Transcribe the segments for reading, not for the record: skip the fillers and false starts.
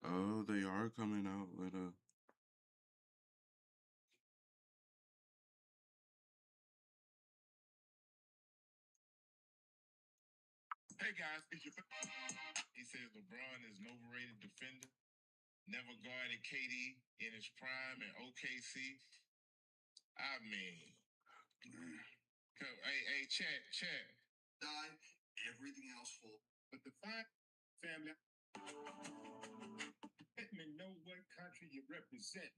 Oh, they are coming out with a. Hey guys, it's your. He says LeBron is an overrated defender. Never guarded KD in his prime at OKC. I mean, hey, chat. Die. Everything else full. But the fine family, let me know what country you represent.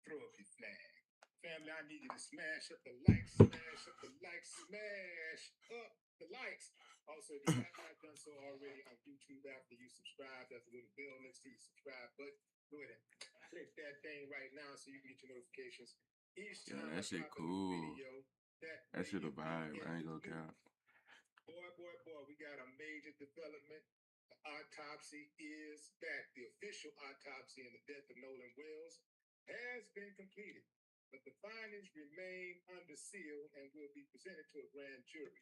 Throw up your flag. Family, I need you to smash up the likes, smash up the likes, smash up the likes. Also, if you have not done so already on YouTube after you subscribe, that's a little bell next to your subscribe button. Go ahead and click that thing right now so you can get your notifications each Yeah, time I that shit drop a new cool. video. That shit a You'll be vibe. in I ain't the gonna loop. count. Boy, we got a major development. The autopsy is back. The official autopsy in the death of Nolan Wells has been completed, but the findings remain under seal and will be presented to a grand jury.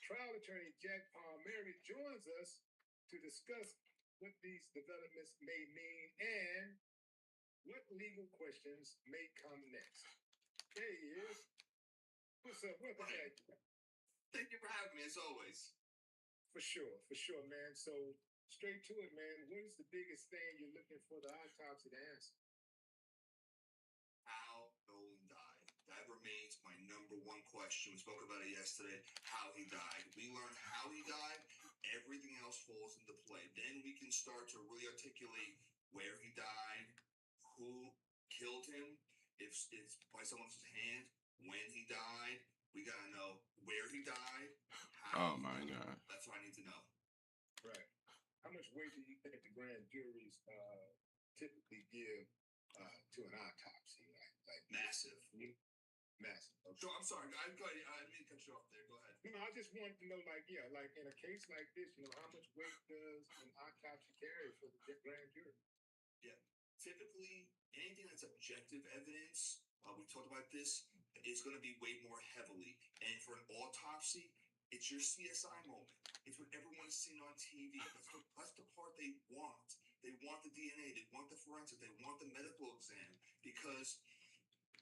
Trial attorney Jack Palmieri joins us to discuss what these developments may mean and what legal questions may come next. There he is. What's up? Welcome back. Thank you for having me, as always. For sure, man. So straight to it, man. What is the biggest thing you're looking for the autopsy to answer? How Nolan died. That remains my number one question. We spoke about it yesterday. How he died. We learned how he died. Everything else falls into play. Then we can start to really articulate where he died, who killed him, if it's by someone's hand, when he died. We gotta know where he died, how. Oh my god. That's what I need to know. Right. How much weight do you think the grand juries typically give to an autopsy? Like massive. Massive. Okay. So I'm sorry. I didn't mean to cut you off there. Go ahead. No, I just wanted to know, like, yeah, like in a case like this, how much weight does an autopsy carry for the grand jury? Yeah. Typically, anything that's objective evidence, we talked about this, is going to be weighed more heavily. And for an autopsy, it's your CSI moment. It's what everyone is seeing on TV. That's the part they want. They want the DNA. They want the forensic. They want the medical exam because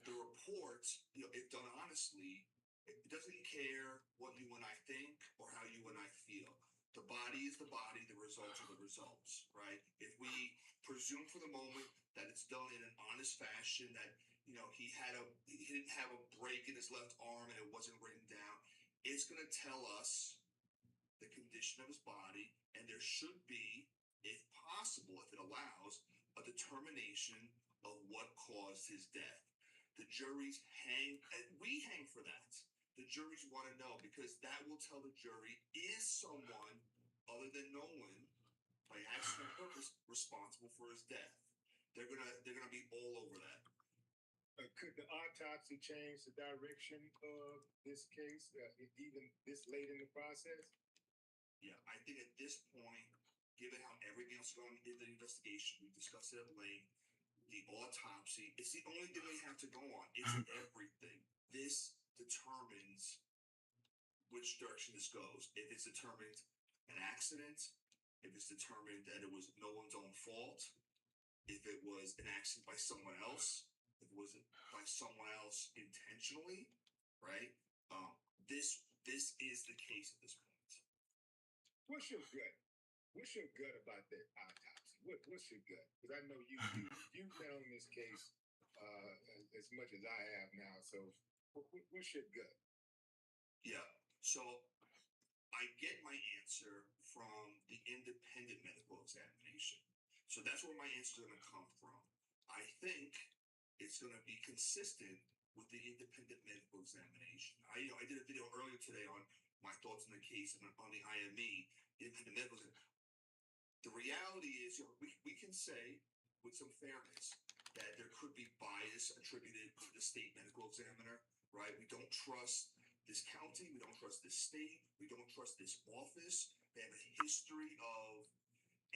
the report, if done honestly, it doesn't care what you and I think or how you and I feel. The body is the body, the results are the results, right? If we presume for the moment that it's done in an honest fashion, that he didn't have a break in his left arm and it wasn't written down, it's going to tell us the condition of his body, and there should be, if possible, if it allows, a determination of what caused his death. The juries hang, and we hang for that. The juries want to know because that will tell the jury, is someone other than Nolan, by accident or purpose, responsible for his death? They're gonna be all over that. Could the autopsy change the direction of this case, even this late in the process? Yeah, I think at this point, given how everything else is going in the investigation, we discussed it at length. The autopsy, it's the only thing we have to go on. It's everything. This determines which direction this goes. If it's determined an accident, if it's determined that it was no one's own fault, if it was an accident by someone else, if it was by someone else intentionally, right? This is the case at this point. What's your gut? What's your gut about that autopsy? What's your gut? Because I know you've been on this case as much as I have now. So what's your gut? Yeah. So I get my answer from the independent medical examination. So that's where my answer is going to come from. I think it's going to be consistent with the independent medical examination. I did a video earlier today on my thoughts on the case and on the IME, independent medical examination. The reality is, we can say with some fairness that there could be bias attributed to the state medical examiner, right? We don't trust this county. We don't trust this state. We don't trust this office. They have a history of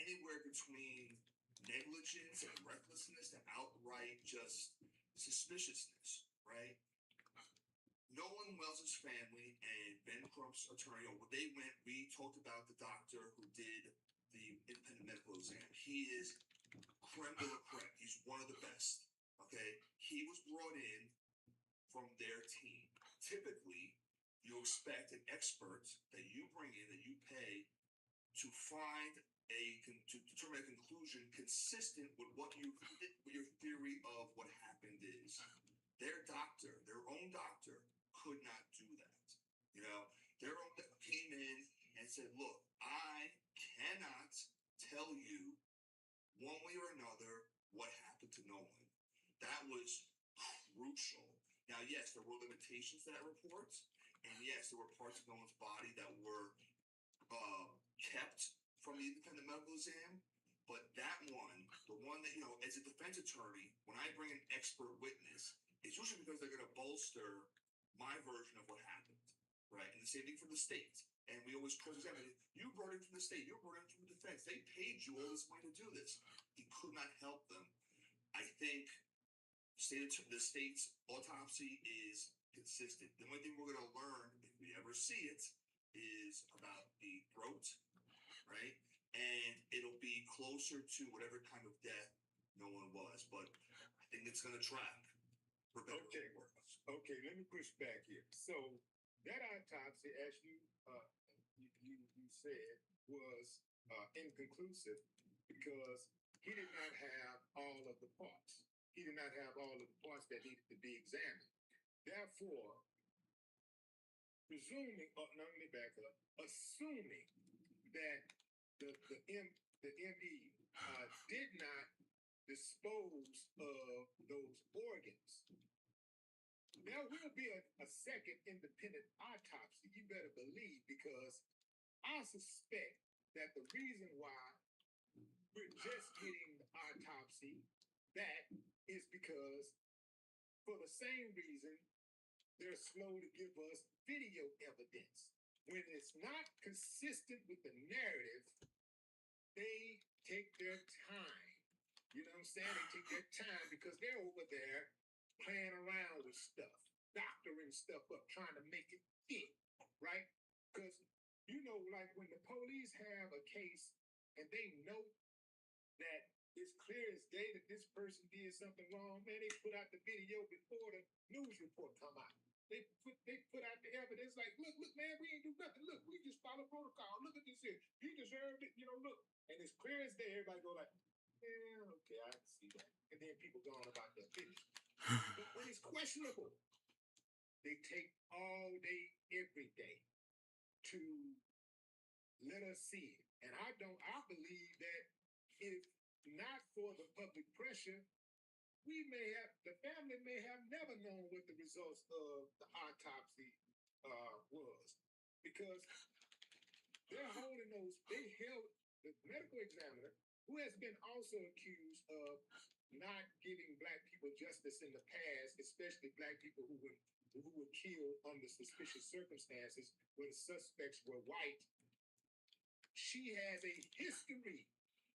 anywhere between negligence and recklessness to outright just suspiciousness, right? Nolan Wells' family and Ben Crump's attorney, we talked about the doctor who did the independent medical exam. He is creme de la creme. He's one of the best. Okay, he was brought in from their team. Typically, you expect an expert that you bring in, that you pay, to find to determine a conclusion consistent with what your theory of what happened is. Their doctor, their own doctor, could not do that. You know, their own came in and said, "Look, I cannot tell you one way or another what happened to Nolan." That was crucial. Now, yes, there were limitations to that report, and yes, there were parts of Nolan's body that were kept from the independent medical exam. But that one, the one that, you know, as a defense attorney, when I bring an expert witness, it's usually because they're going to bolster my version of what happened, right? And the same thing for the state. And we always cross-examine it. You brought it from the state. You brought it from the defense. They paid you all this money to do this. You could not help them. I think the state's autopsy is consistent. The only thing we're going to learn, if we ever see it, is about the throat, right? And it'll be closer to whatever kind of death Nolan was. But I think it's going to track. Okay, let me push back here. So that autopsy, as you said, was inconclusive because he did not have all of the parts. He did not have all of the parts that needed to be examined. Therefore, presuming, no, let me back up, assuming that the ME did not dispose of those organs, there will be a second independent autopsy, you better believe, because I suspect that the reason why we're just getting the autopsy back is because, for the same reason, they're slow to give us video evidence. When it's not consistent with the narrative, they take their time. You know what I'm saying? They take their time because they're over there playing around with stuff, doctoring stuff up, trying to make it fit, right? Because, you know, like when the police have a case and they know that it's clear as day that this person did something wrong, man, they put out the video before the news report come out. They put out the evidence like, look, man, we ain't do nothing. Look, we just follow protocol. Look at this here. He deserved it, you know, look. And it's clear as day, everybody go like, yeah, okay, I can see that. And then people go on about their business. But when it's questionable, they take all day, every day to let us see it. And I believe that if not for the public pressure, the family may have never known what the results of the autopsy was. Because they held the medical examiner, who has been also accused of not giving Black people justice in the past, especially Black people who were killed under suspicious circumstances when the suspects were white. She has a history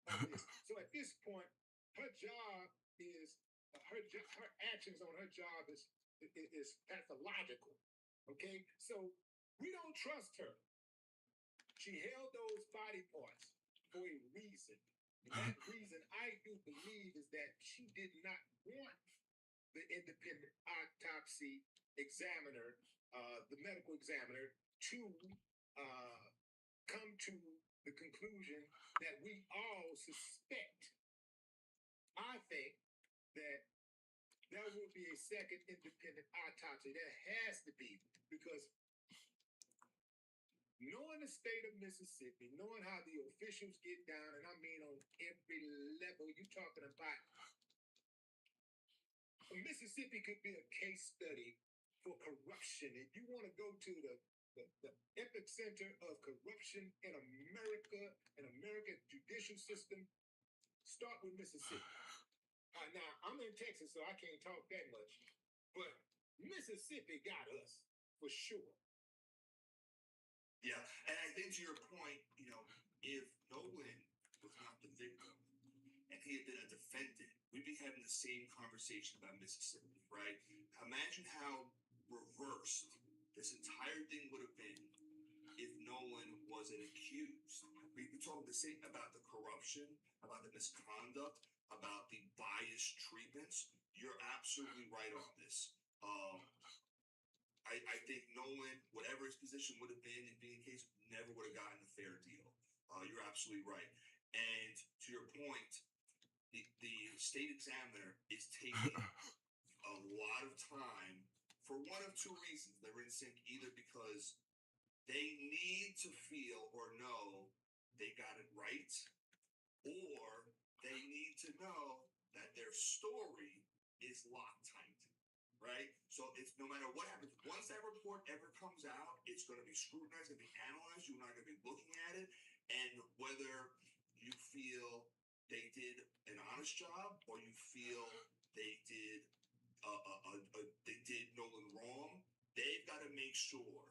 of this. So at this point, her job is her actions on her job is pathological. Okay, so we don't trust her. She held those body parts for a reason. And that reason, I do believe, is that she did not want the independent autopsy examiner, the medical examiner, to come to the conclusion that we all suspect. I think that there will be a second independent autopsy. There has to be, because knowing the state of Mississippi, knowing how the officials get down, and I mean on every level, you're talking about Mississippi could be a case study for corruption. If you want to go to the epicenter of corruption in America, an American judicial system, start with Mississippi. Now, I'm in Texas, so I can't talk that much, but Mississippi got us, for sure. Yeah, and I think to your point, you know, if Nolan was not the victim and he had been a defendant, we'd be having the same conversation about Mississippi, right? Imagine how reversed this entire thing would have been if Nolan wasn't accused. We talk the same about the corruption, about the misconduct, about the biased treatments. You're absolutely right on this. I think Nolan, whatever his position would have been in being case, never would have gotten a fair deal. You're absolutely right. And to your point, the state examiner is taking a lot of time for one of two reasons. They're in sync either because they need to feel or know they got it right, or they need to know that their story is Loctite, right? So it's no matter what happens, once that report ever comes out, it's going to be scrutinized, going to be analyzed. You're not going to be looking at it, and whether you feel they did an honest job or you feel they did they did Nolan wrong, they've got to make sure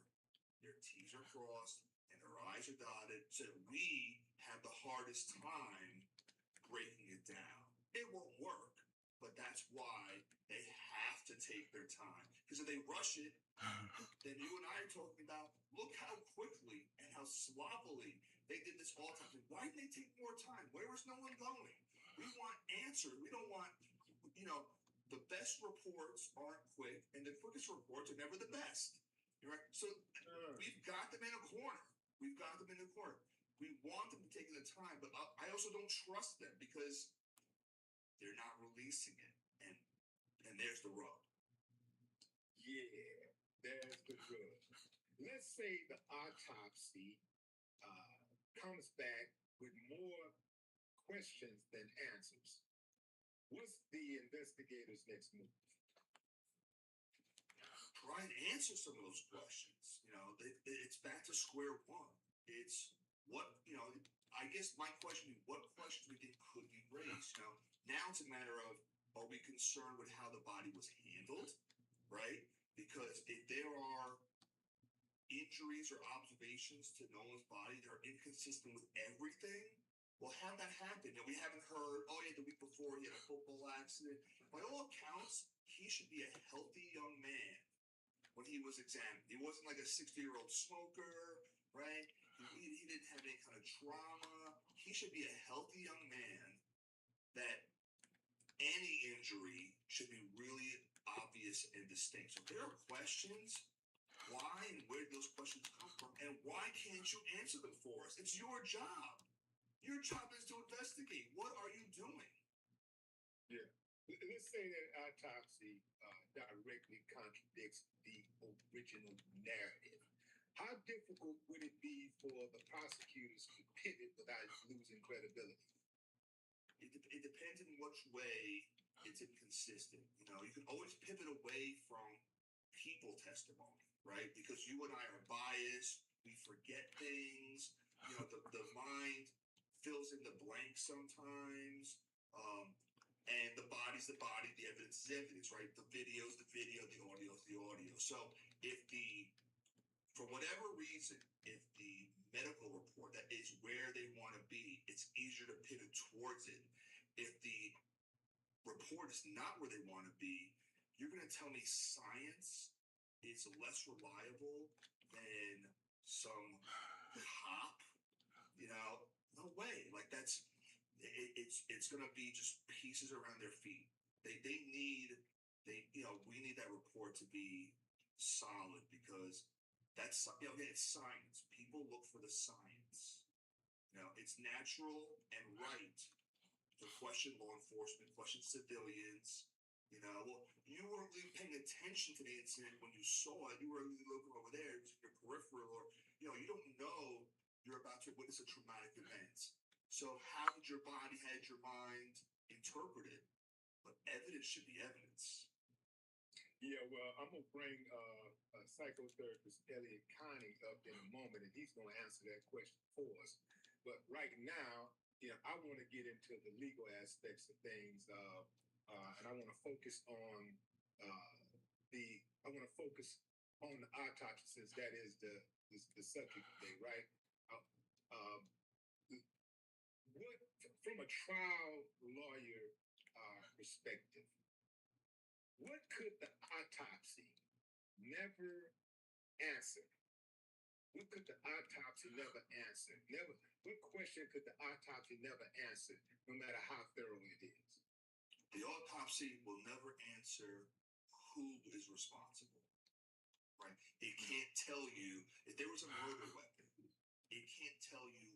their T's are crossed and their I's are dotted, so that we have the hardest time breaking it down. It won't work, but that's why they have to take their time. Because if they rush it, then you and I are talking about, look how quickly and how sloppily they did this all the time. Why didn't they take more time? Where was no one going? We want answers. We don't want, the best reports aren't quick, and the quickest reports are never the best. Right? So we've got them in a corner. We want them to take the time, but I also don't trust them because they're not releasing it, and there's the rub. Yeah, there's the rub. Let's say the autopsy comes back with more questions than answers. What's the investigator's next move? Try and answer some of those questions. It's back to square one. It's what, I guess my question is, what questions we think could be raised? Now it's a matter of, are we concerned with how the body was handled, right? Because if there are injuries or observations to Nolan's body that are inconsistent with everything, well, how'd that happen? And we haven't heard, the week before he had a football accident. By all accounts, he should be a healthy young man when he was examined. He wasn't like a 60-year-old smoker, right? He didn't have any kind of trauma. He should be a healthy young man that any injury should be really obvious and distinct. So there are questions. Why and where do those questions come from? And why can't you answer them for us? It's your job. Your job is to investigate. What are you doing? Yeah. Let's say that autopsy directly contradicts the original narrative. How difficult would it be for the prosecutors to pivot without losing credibility? It depends on which way it's inconsistent. You can always pivot away from people testimony, right? Because you and I are biased. We forget things. The mind fills in the blanks sometimes. And the body's the body, the evidence is evidence, right? The video's the video, the audio's the audio. So for whatever reason, if the medical report, that is where they want to be, it's easier to pivot towards it. If the report is not where they want to be, you're going to tell me science is less reliable than some cop? No way. Like it's going to be just pieces around their feet. We need that report to be solid because it's science. People look for the science. It's natural and right to question law enforcement, question civilians. You weren't really paying attention to the incident when you saw it. You were really looking over there, just your peripheral, or you don't know you're about to witness a traumatic event. So how did your body, how did your mind interpret it? But evidence should be evidence. Yeah, well, I'm going to bring psychotherapist Elliot Connie up in a moment, and he's going to answer that question for us. But right now, I want to get into the legal aspects of things, and I want to focus on the autopsy, since that is the subject today, right? What, from a trial lawyer perspective, what could the autopsy never answer what could the autopsy never answer? What question could the autopsy never answer, no matter how thorough it is? The autopsy will never answer who is responsible, right? It can't tell you if there was a murder weapon. It can't tell you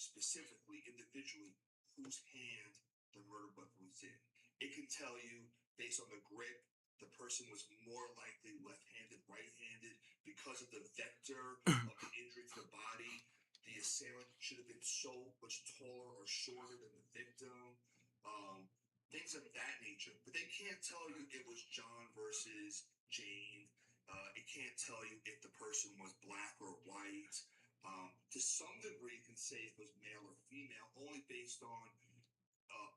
specifically, individually, whose hand the murder weapon was in. It can tell you based on the grip, the person was more likely left-handed, right-handed because of the vector of the injury to the body. The assailant should have been so much taller or shorter than the victim. Things of that nature. But they can't tell you it was John versus Jane. It can't tell you if the person was black or white. To some degree, you can say if it was male or female, only based on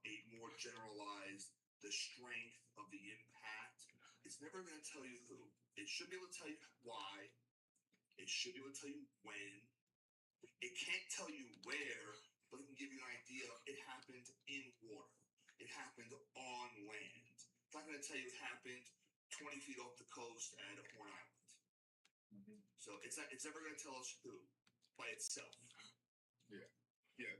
a more generalized, the strength of the impact. It's never going to tell you who. It should be able to tell you why. It should be able to tell you when. It can't tell you where, but it can give you an idea. It happened in water. It happened on land. It's not going to tell you it happened 20 feet off the coast at Horn Island. Mm-hmm. So it's never going to tell us who by itself. Yeah.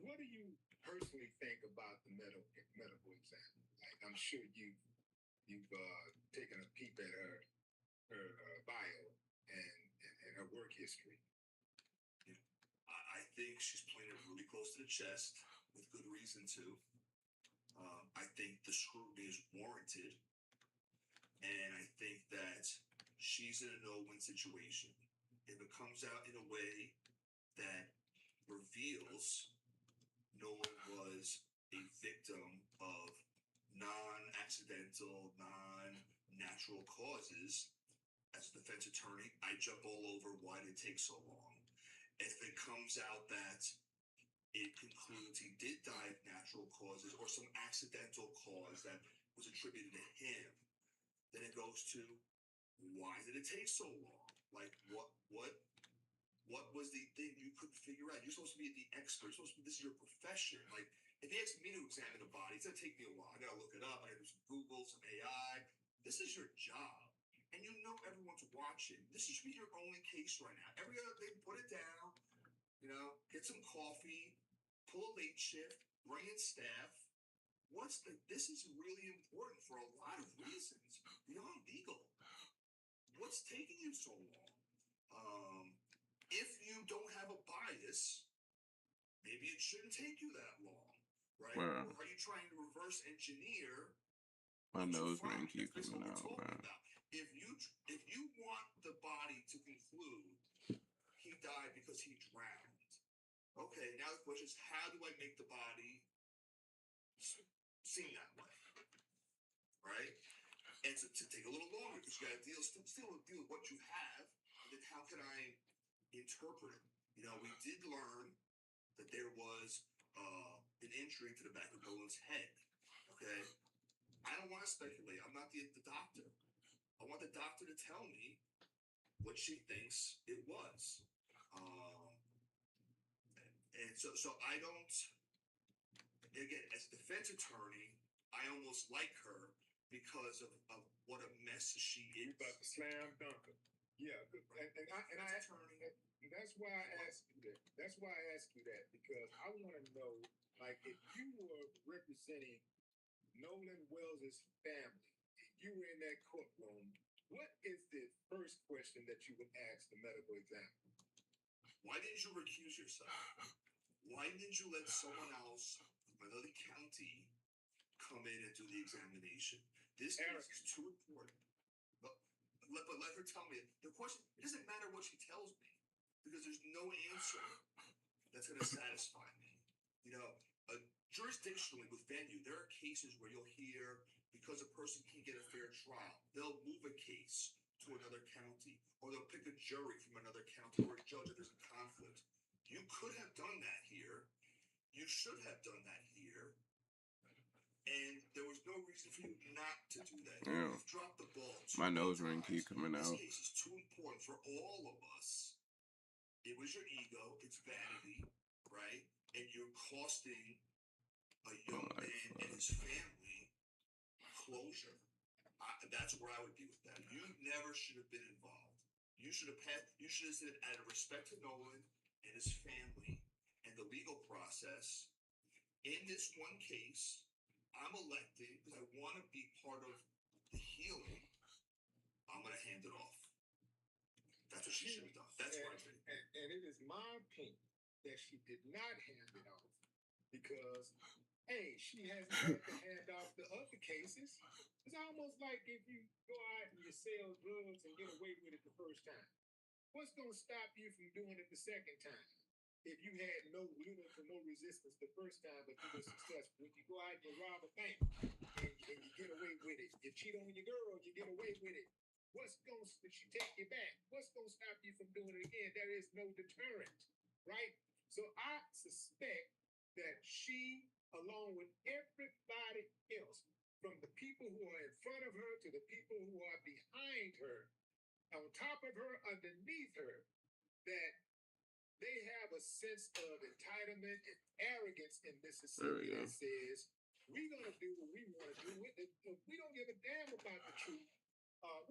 What do you personally think about the medical exam? Like, I'm sure you've taken a peep at her bio and her work history. I think she's playing it really close to the chest with good reason to. I think the scrutiny is warranted, and I think that she's in a no-win situation. If it comes out in a way that reveals no one was a victim of non-accidental, non-natural causes, as a defense attorney, I jump all over why did it take so long. If it comes out that it concludes he did die of natural causes or some accidental cause that was attributed to him, then it goes to why did it take so long? Like what was the thing you couldn't figure out? You're supposed to be the expert. This is your profession. Like if he asks me to examine a body, it's gonna take me a while. I gotta look it up. I gotta do some Google, some AI. This is your job. And you know everyone's watching. This should be your only case right now. Every other thing, put it down. Get some coffee, pull a late shift, bring in staff. This is really important for a lot of reasons beyond legal. What's taking you so long? If you don't have a bias, maybe it shouldn't take you that long, right? Well, or are you trying to reverse engineer? My nose ring keep coming out, man. If you want the body to conclude he died because he drowned, okay, now the question is, how do I make the body seem that way, right? And to take a little longer because you got to still deal with what you have, and then how can I interpret it? We did learn that there was an injury to the back of Nolan's head. Okay, I don't want to speculate. I'm not the doctor. I want the doctor to tell me what she thinks it was. And so I don't, again, as a defense attorney, I almost like her because of what a mess she is. You about to slam dunk her. Yeah, and that's why I asked you that. That's why I asked you that, because I want to know, like, if you were representing Nolan Wells' family, and you were in that courtroom, what is the first question that you would ask the medical examiner? Why didn't you recuse yourself? Why didn't you let someone else from another county come in and do the examination? This case is too important. But let her tell me. The question, it doesn't matter what she tells me, because there's no answer that's going to satisfy me. Jurisdictionally with venue, there are cases where you'll hear, because a person can't get a fair trial, they'll move a case to another county, or they'll pick a jury from another county or a judge if there's a conflict. You could have done that here. You should have done that here. And there was no reason for you not to do that. Yeah. You've dropped the ball. My nose ring keep coming out. This case is too important for all of us. It was your ego. It's vanity, right? And you're costing a young man and his family closure. That's where I would be with that. You never should have been involved. You should have said, out of respect to Nolan and his family and the legal process, in this one case, I'm elected because I want to be part of the healing. I'm going to hand it off. That's what she should have done. That's what I think. And it is my opinion that she did not hand it off because, hey, she hasn't had to hand off the other cases. It's almost like if you go out and you sell drugs and get away with it the first time. What's going to stop you from doing it the second time? If you had no little to no resistance the first time, but you were successful. If you go out and you rob a bank and you get away with it, you cheat on your girl, you get away with it. What's going to, if she take you back, what's going to stop you from doing it again? There is no deterrent, right? So I suspect that she, along with everybody else, from the people who are in front of her to the people who are behind her, on top of her, underneath her, that they have a sense of entitlement and arrogance in Mississippi that says, we're going to do what we want to do. We don't give a damn about the truth.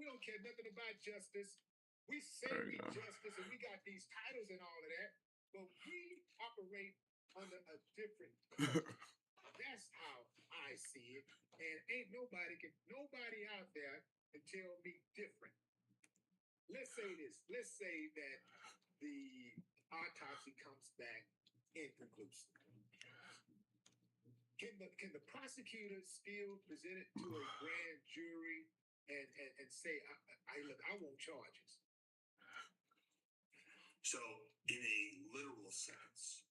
We don't care nothing about justice. We say we justice and we got these titles and all of that, but we operate under a different code. That's how I see it. And ain't nobody out there can tell me different. Let's say this. Let's say that the autopsy comes back inconclusive. Can the prosecutor still present it to a grand jury and say, I want charges? So, in a literal sense,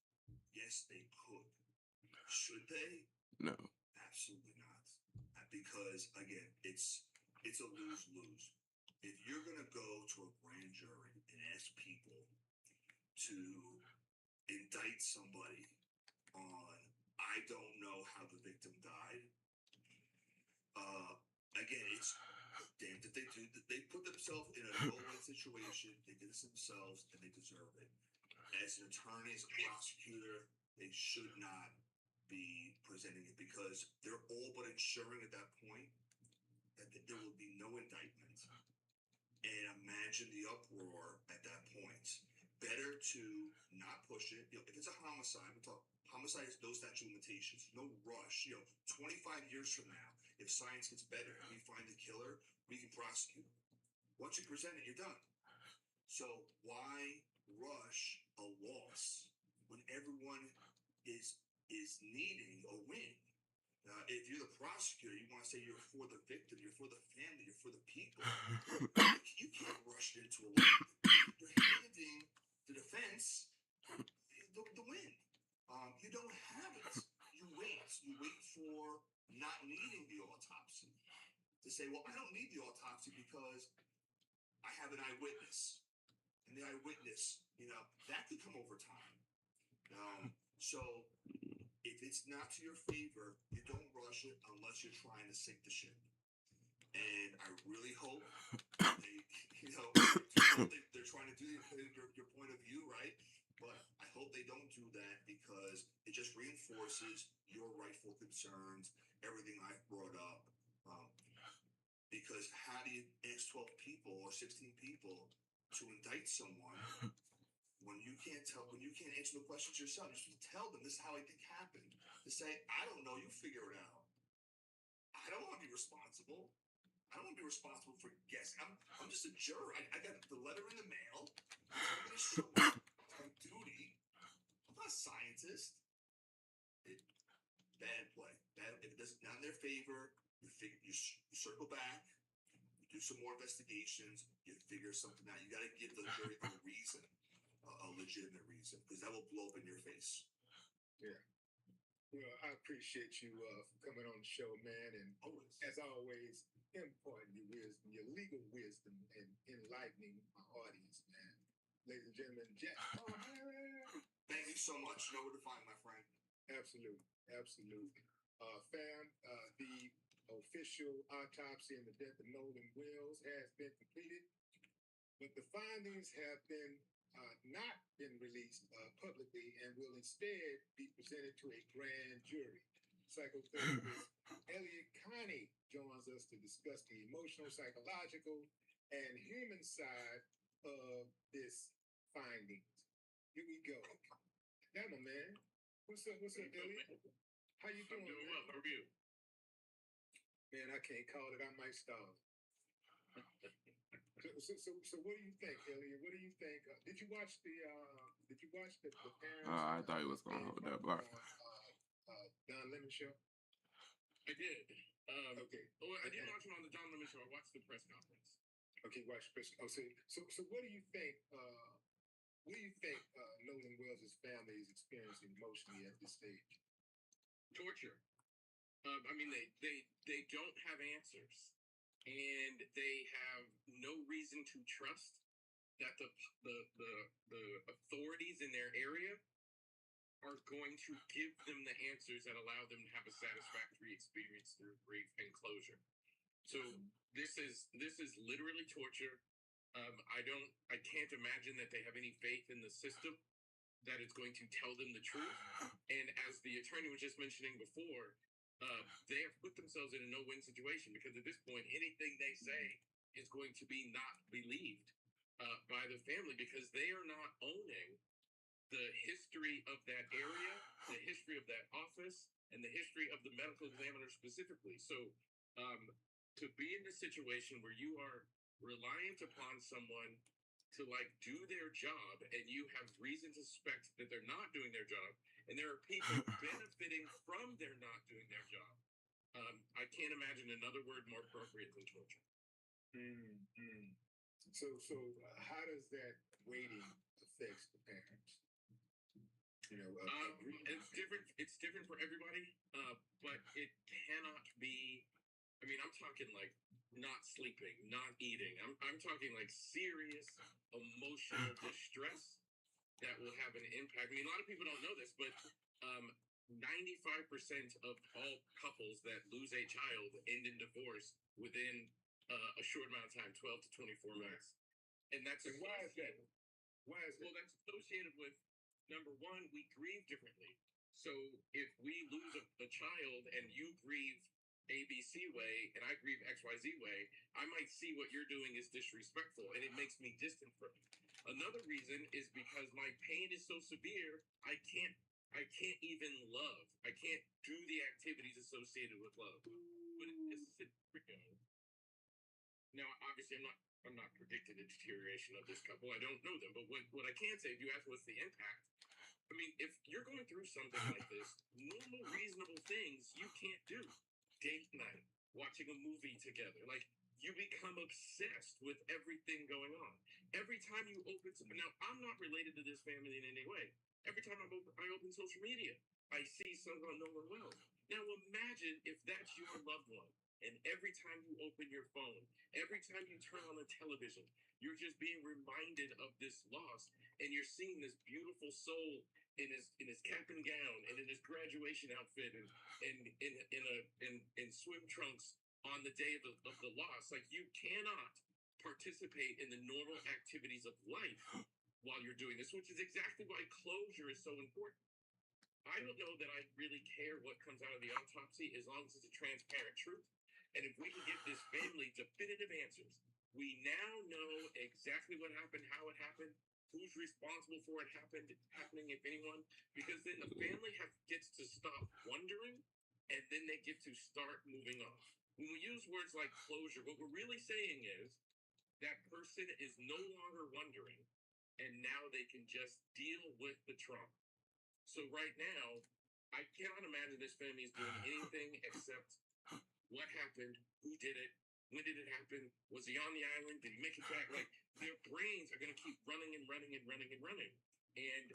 yes, they could. Should they? No. Absolutely not. Because again, it's a lose-lose. If you're gonna go to a grand jury and ask people to indict somebody on I don't know how the victim died, again, it's damned if they do. They put themselves in a no-win situation. They did this themselves, and they deserve it. As an attorney, as a prosecutor, they should not be presenting it because they're all but ensuring at that point that there will be no indictment. And imagine the uproar at that point. Better to not push it. If it's a homicide, homicide has no statute of limitations, no rush. 25 years from now, if science gets better and we find the killer, we can prosecute. Once you present it, you're done. So why rush a loss when everyone is needing a win? If you're the prosecutor, you want to say you're for the victim, you're for the family, you're for the people. You can't rush into a win. You're handing the defense the win. You don't have it. You wait. You wait for not needing the autopsy to say, well, I don't need the autopsy because I have an eyewitness. And the eyewitness, that could come over time. So if it's not to your favor, you don't rush it unless you're trying to sink the ship. And I really hope they're trying to do your point of view, right? But I hope they don't do that because it just reinforces your rightful concerns, everything I've brought up. Because how do you ask 12 people or 16 people to indict someone when you can't answer the questions yourself? You're supposed to tell them this is how I think happened. To say, I don't know, you figure it out. I don't want to be responsible. I don't want to be responsible for guessing. I'm just a juror. I got the letter in the mail. I'm going to show up. It's my duty. I'm not a scientist. Bad play. If it doesn't not in their favor, you circle back. You do some more investigations. You figure something out. You got to give the jury a reason, a legitimate reason, because that will blow up in your face. Yeah. Well, I appreciate you for coming on the show, man, and as always, imparting your wisdom, your legal wisdom, and enlightening my audience, man. Ladies and gentlemen, Jack. Thank you so much. You know where to find my friend. Absolutely. Fam, the official autopsy and the death of Nolan Wills has been completed, but the findings have been not been released publicly and will instead be presented to a grand jury. Psychotherapist Elliot Connie joins us to discuss the emotional, psychological, and human side of this findings. Here we go. Yeah, my man. What's up, Elliot? How you doing? I'm doing man? well. How are you? Man, I can't call it. I might stall. So what do you think, Elliot? What do you think? Did you watch the parents? I thought he was gonna hold that block. Don Lemon show. I did. Okay. Oh, I didn't watch him on the Don Lemon show. I watched the press conference. Okay, watch Chris. Oh, so what do you think? What do you think Nolan Wells' family is experiencing emotionally at this stage? Torture. I mean, they don't have answers, and they have no reason to trust that the authorities in their area are going to give them the answers that allow them to have a satisfactory experience through grief and closure. So this is literally torture. I can't imagine that they have any faith in the system that is going to tell them the truth. And as the attorney was just mentioning before, they have put themselves in a no-win situation because at this point, anything they say is going to be not believed by the family because they are not owning the history of that area, the history of that office, and the history of the medical examiner specifically. So to be in a situation where you are reliant upon someone to do their job and you have reason to suspect that they're not doing their job and there are people benefiting from their not doing their job, I can't imagine another word more appropriate than torture. So how does that waiting affect the parents? It's different for everybody, but it cannot be. I mean, I'm talking not sleeping, not eating. I'm talking serious emotional distress that will have an impact. I mean, a lot of people don't know this, but 95% of all couples that lose a child end in divorce within a short amount of time, 12 to 24 months. And that's why is that? Why is that? Well, that's associated with, number one, we grieve differently. So if we lose a child and you grieve ABC way and I grieve XYZ way, I might see what you're doing is disrespectful and it makes me distant from you. Another reason is because my pain is so severe, I can't even love. I can't do the activities associated with love. But in this scenario, now obviously I'm not predicting the deterioration of this couple. I don't know them, but what I can say, if you ask what's the impact, I mean, if you're going through something like this, normal, reasonable things you can't do. Date night, watching a movie together. You become obsessed with everything going on. Every time you open something, now I'm not related to this family in any way. Every time I open social media, I see someone Nolan Wells. Now imagine if that's your loved one. And every time you open your phone, every time you turn on the television, you're just being reminded of this loss. And you're seeing this beautiful soul in his cap and gown and in his graduation outfit and in swim trunks on the day of the loss. You cannot participate in the normal activities of life while you're doing this, which is exactly why closure is so important. I don't know that I really care what comes out of the autopsy as long as it's a transparent truth. And if we can give this family definitive answers, we now know exactly what happened, how it happened, who's responsible for it happening, if anyone, because then the family gets to stop wondering, and then they get to start moving on. When we use words like closure, what we're really saying is that person is no longer wondering, and now they can just deal with the trauma. So right now, I cannot imagine this family is doing anything except what happened, who did it, when did it happen, was he on the island, did he make it back? Their brains are going to keep running and running and running and running. And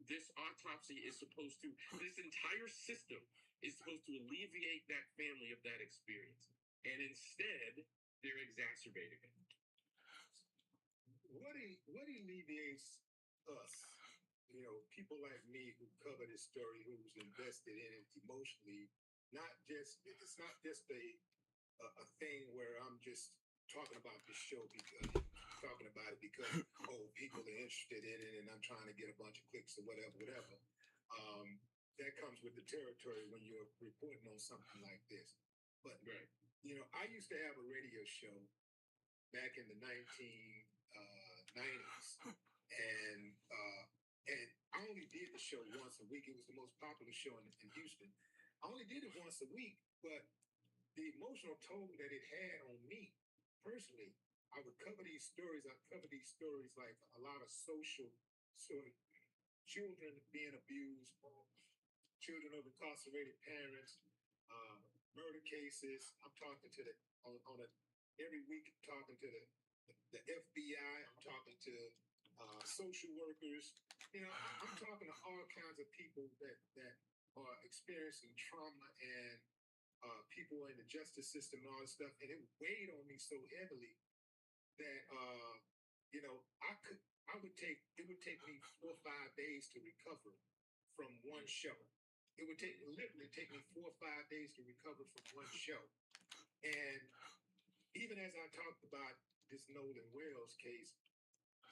this autopsy is supposed to, this entire system is supposed to alleviate that family of that experience. And instead, they're exacerbating it. What alleviates us, people like me who cover this story, who's invested in it emotionally, it's not just a thing where I'm just talking about this show because people are interested in it and I'm trying to get a bunch of clicks or whatever. That comes with the territory when you're reporting on something like this. But I used to have a radio show back in the 90s, and I only did the show once a week. It was the most popular show in Houston. I only did it once a week, but the emotional toll that it had on me personally, I would cover these stories. I cover these stories like a lot of social sort of children being abused, children of incarcerated parents, uh, murder cases. I'm talking to the on a every week. I'm talking to the FBI. I'm talking to social workers. You know, I'm talking to all kinds of people that are experiencing trauma and people in the justice system and all this stuff. And it weighed on me so heavily that I would take it would take me 4 or 5 days to recover from one show. It would literally take me 4 or 5 days to recover from one show. And even as I talked about this Nolan Wells case,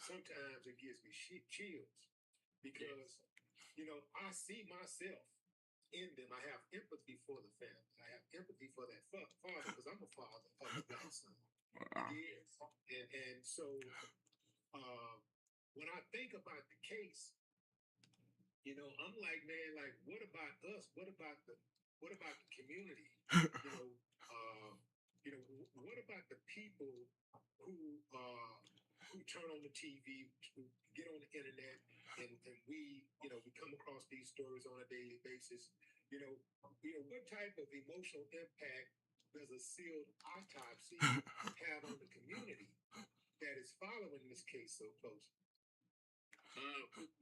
sometimes it gives me chills because, I see myself in them. I have empathy for the family. I have empathy for that father because I'm a father of a black son. Yes. And so when I think about the case, I'm like, man, like, what about us? What about the community? What about the people who turn on the TV, who get on the internet, and we come across these stories on a daily basis. What type of emotional impact does a sealed autopsy have on the community that is following this case so closely?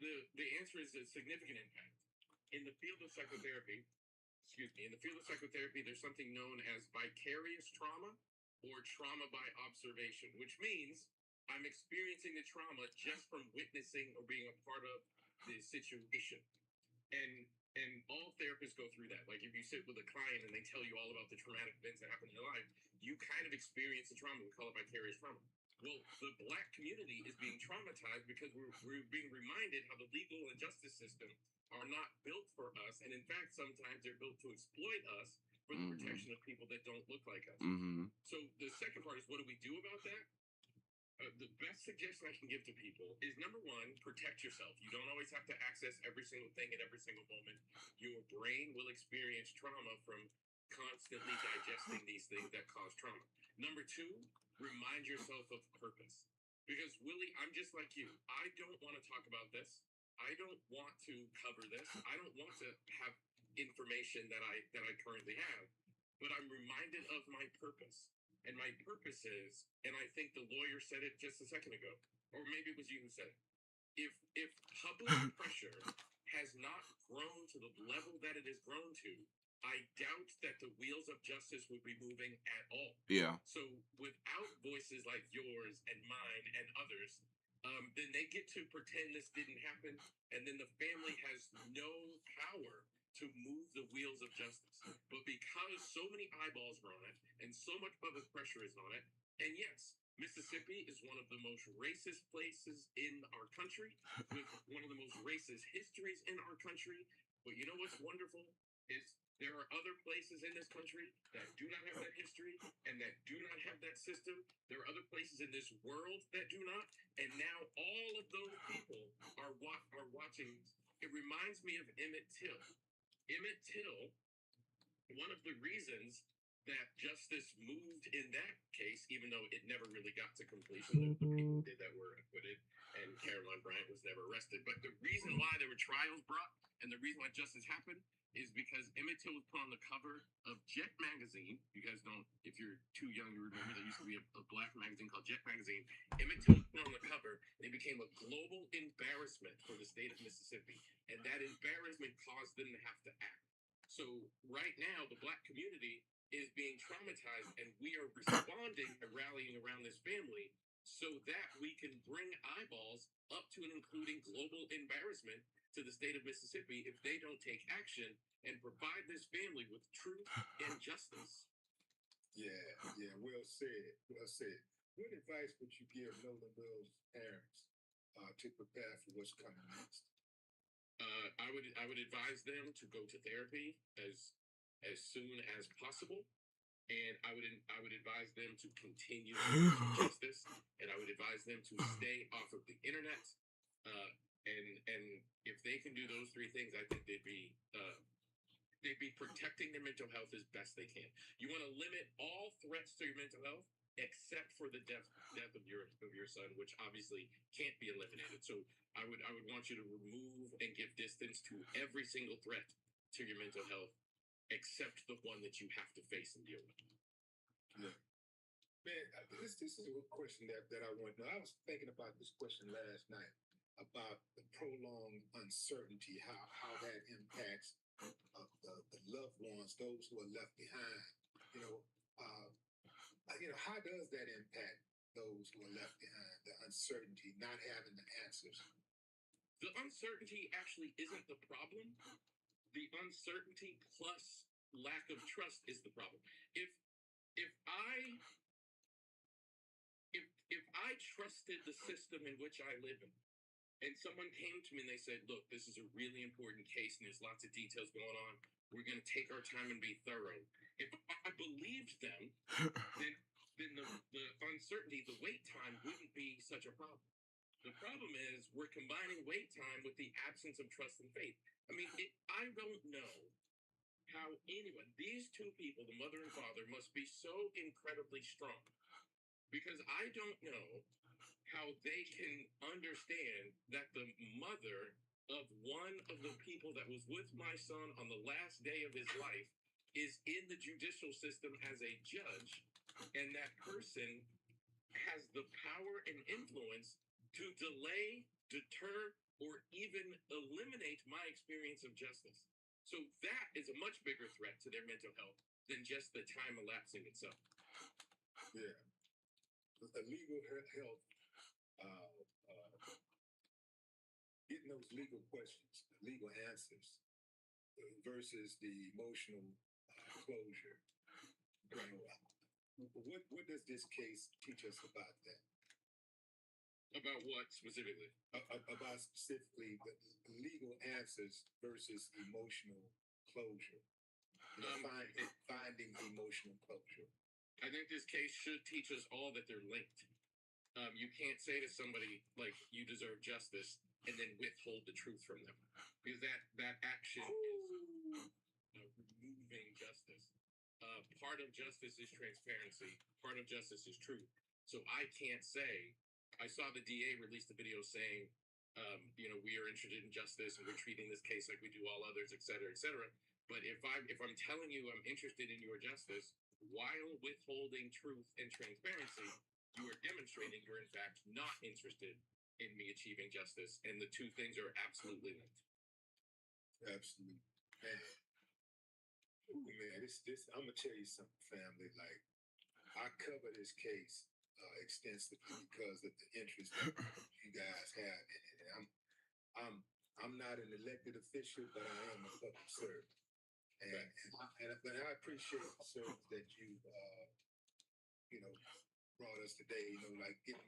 The answer is a significant impact. In the field of psychotherapy, there's something known as vicarious trauma or trauma by observation, which means I'm experiencing the trauma just from witnessing or being a part of the situation. And all therapists go through that. Like if you sit with a client and they tell you all about the traumatic events that happen in their life, you kind of experience the trauma. We call it vicarious trauma. Well, the black community is being traumatized because we're being reminded how the legal and justice system are not built for us. And in fact, sometimes they're built to exploit us for the protection of people that don't look like us. So the second part is, what do we do about that? The best suggestion I can give to people is, number one, protect yourself. You don't always have to access every single thing at every single moment. Your brain will experience trauma from constantly digesting these things that cause trauma. Number two, remind yourself of purpose. Because Willie, I'm just like you. I don't want to talk about this. I don't want to cover this. I don't want to have information that I currently have. But I'm reminded of my purpose. And my purpose is, and I think the lawyer said it just a second ago, or maybe it was you who said it. If public pressure has not grown to the level that it has grown to, I doubt that the wheels of justice would be moving at all. Yeah. So without voices like yours and mine and others, then they get to pretend this didn't happen, and then the family has no power to move the wheels of justice. But because so many eyeballs are on it and so much public pressure is on it, and yes, Mississippi is one of the most racist places in our country, with one of the most racist histories in our country. But you know what's wonderful is there are other places in this country that do not have that history and that do not have that system. There are other places in this world that do not. And now all of those people are watching. It reminds me of Emmett Till. Emmett Till, one of the reasons that justice moved in that case, even though it never really got to completion, the people did that were acquitted, and Caroline Bryant was never arrested. But the reason why there were trials brought and the reason why justice happened is because Emmett Till was put on the cover of Jet magazine. You guys don't, if you're too young to remember, there used to be a black magazine called Jet magazine. Emmett Till was put on the cover, and it became a global embarrassment for the state of Mississippi. And that embarrassment caused them to have to act. So right now, the black community is being traumatized, and we are responding and rallying around this family so that we can bring eyeballs up to and including global embarrassment to the state of Mississippi if they don't take action and provide this family with truth and justice. Yeah, well said. What advice would you give Nolan Wells' parents to prepare for what's coming next? I would advise them to go to therapy as soon as possible. and I would advise them to continue justice, and I would advise them to stay off of the internet. And if they can do those three things, I think they'd be protecting their mental health as best they can. You want to limit all threats to your mental health, except for the death of your son, which obviously can't be eliminated. So I would want you to remove and give distance to every single threat to your mental health, except the one that you have to face and deal with. Yeah. Man, this is a question that I want to know. I was thinking about this question last night about the prolonged uncertainty, how that impacts the loved ones, those who are left behind. How does that impact those who are left behind? The uncertainty, not having the answers. The uncertainty actually isn't the problem. The uncertainty plus lack of trust is the problem. If I trusted the system in which I live in, and someone came to me and they said, "Look, this is a really important case and there's lots of details going on. We're going to take our time and be thorough." If I believed them, then the uncertainty, the wait time wouldn't be such a problem. The problem is we're combining wait time with the absence of trust and faith. I mean, I don't know how anyone, these two people, the mother and father, must be so incredibly strong, because I don't know how they can understand that the mother of one of the people that was with my son on the last day of his life is in the judicial system as a judge, and that person has the power and influence to delay, deter, or even eliminate my experience of justice. So that is a much bigger threat to their mental health than just the time elapsing itself. Yeah. The legal health, getting those legal questions, legal answers, versus the emotional closure. What does this case teach us about that? About what specifically? About specifically the legal answers versus emotional closure. Finding emotional closure. I think this case should teach us all that they're linked. You can't say to somebody, like, you deserve justice, and then withhold the truth from them, because that action is removing justice. Part of justice is transparency. Part of justice is truth. So I can't say, I saw the DA release the video saying, we are interested in justice and we're treating this case like we do all others, et cetera, et cetera. But if I'm telling you I'm interested in your justice while withholding truth and transparency, you are demonstrating you're in fact not interested in me achieving justice, and the two things are absolutely linked. Absolutely. Man. Ooh, man, this I'm gonna tell you something, family. Like, I cover this case extensively because of the interest that you guys have in it. And I'm not an elected official, but I am a public servant. But I appreciate the service that you brought us today, like giving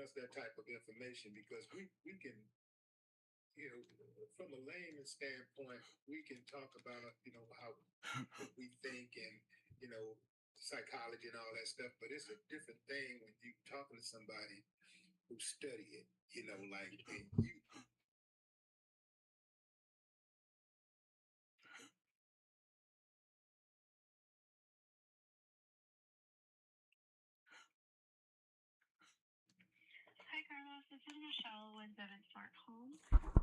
us that type of information, because we can, from a layman standpoint, we can talk about, how we think and, psychology and all that stuff, but it's a different thing when you're talking to somebody who study it, like, and you. Hi, Carlos. This is Michelle with Devon Smart Home.